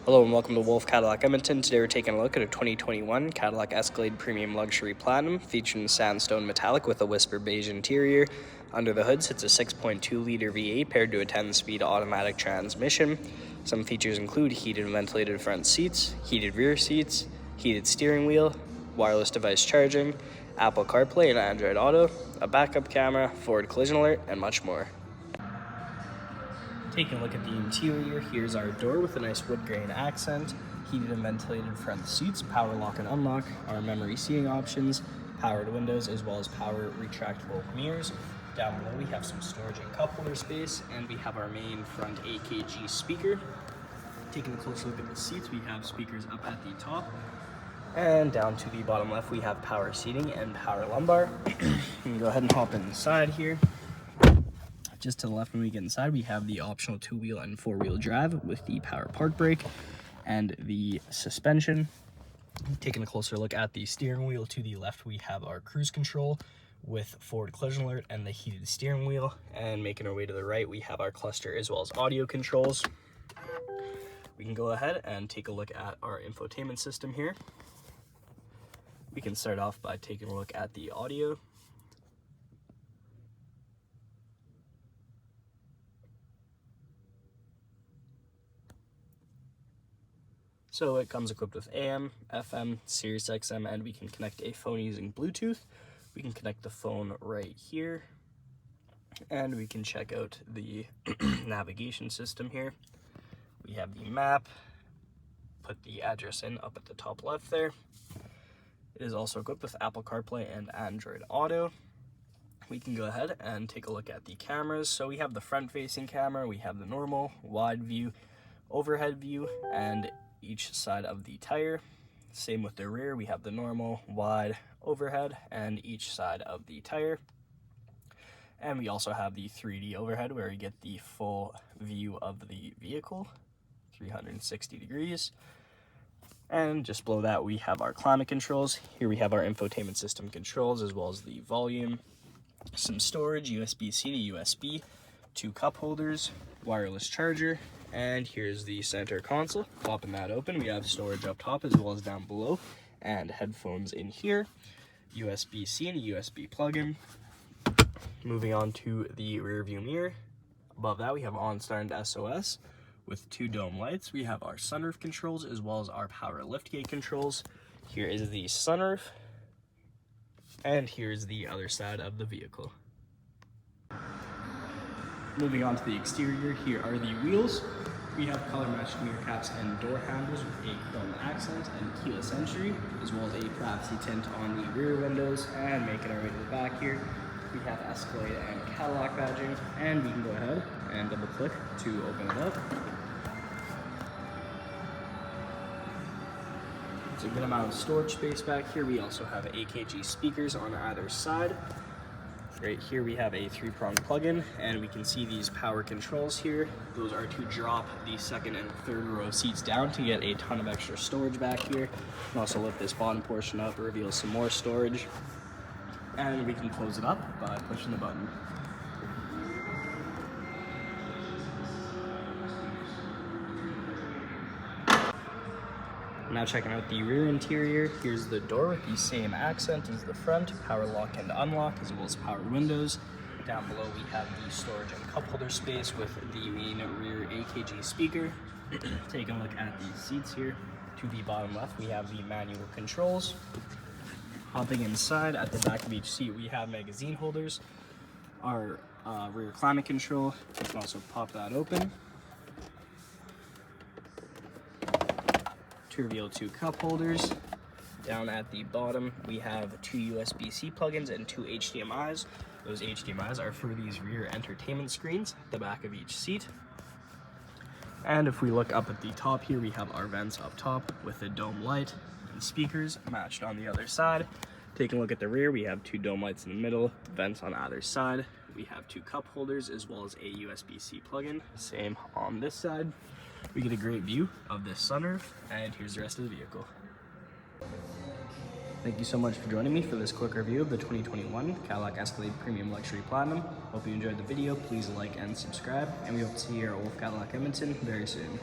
Hello and welcome to Wolfe Cadillac Edmonton. Today we're taking a look at a 2021 Cadillac Escalade Premium Luxury Platinum featuring sandstone metallic with a whisper beige interior. Under the hood sits a 6.2-liter V8 paired to a 10-speed automatic transmission. Some features include heated and ventilated front seats, heated rear seats, heated steering wheel, wireless device charging, Apple CarPlay and Android Auto, a backup camera, forward collision alert, and much more. Taking a look at the interior, here's our door with a nice wood grain accent, heated and ventilated front seats, power lock and unlock, our memory seating options, powered windows, as well as power retractable mirrors. Down below we have some storage and cup holder space, and we have our main front AKG speaker. Taking a closer look at the seats, we have speakers up at the top, and down to the bottom left we have power seating and power lumbar. You can go ahead and hop inside here. Just to the left when we get inside, we have the optional 2-wheel and 4-wheel drive with the power park brake and the suspension. Taking a closer look at the steering wheel, to the left we have our cruise control with forward collision alert and the heated steering wheel. And making our way to the right, we have our cluster as well as audio controls. We can go ahead and take a look at our infotainment system here. We can start off by taking a look at the audio. So it comes equipped with AM, FM, Sirius XM, and we can connect a phone using Bluetooth. We can connect the phone right here, and we can check out the navigation system here. We have the map, put the address in up at the top left there. It is also equipped with Apple CarPlay and Android Auto. We can go ahead and take a look at the cameras. So we have the front-facing camera, we have the normal, wide view, overhead view, and each side of the tire. Same with the rear, we have the normal, wide, overhead, and each side of the tire. And we also have the 3D overhead where you get the full view of the vehicle, 360 degrees. And just below that we have our climate controls. Here we have our infotainment system controls as well as the volume, some storage, USB-C to USB, 2 cup holders, wireless charger, and here's the center console. Popping that open, we have storage up top as well as down below, and headphones in here, USB-C and a USB plug-in. Moving on to the rear view mirror. Above that we have OnStar and SOS with 2 dome lights. We have our sunroof controls as well as our power liftgate controls. Here is the sunroof, and here's the other side of the vehicle. Moving on to the exterior, here are the wheels. We have color-matched mirror caps and door handles with a chrome accent and keyless entry, as well as a privacy tint on the rear windows. And making our way to the back here, we have Escalade and Cadillac badging, and we can go ahead and double-click to open it up. There's a good amount of storage space back here. We also have AKG speakers on either side. Right here we have a 3-prong plug-in, and we can see these power controls here. Those are to drop the second and third row seats down to get a ton of extra storage back here. We can also lift this bottom portion up, reveal some more storage, and we can close it up by pushing the button. Now checking out the rear interior, here's the door with the same accent as the front, power lock and unlock, as well as power windows. Down below we have the storage and cup holder space with the main rear AKG speaker. Taking a look at the seats here, to the bottom left we have the manual controls. Hopping inside, at the back of each seat we have magazine holders, our rear climate control. You can also pop that open to reveal 2 cup holders. Down at the bottom we have 2 USB-C plugins and 2 HDMIs. Those HDMIs are for these rear entertainment screens at the back of each seat. And if we look up at the top here, we have our vents up top with a dome light and speakers matched on the other side. Taking a look at the rear, we have 2 dome lights in the middle, vents on either side. We have 2 cup holders as well as a USB-C plug-in, same on this side. We get a great view of this sunroof, and here's the rest of the vehicle. Thank you so much for joining me for this quick review of the 2021 Cadillac Escalade Premium Luxury Platinum. Hope you enjoyed the video. Please like and subscribe, and we hope to see you here at Wolfe Cadillac Edmonton very soon.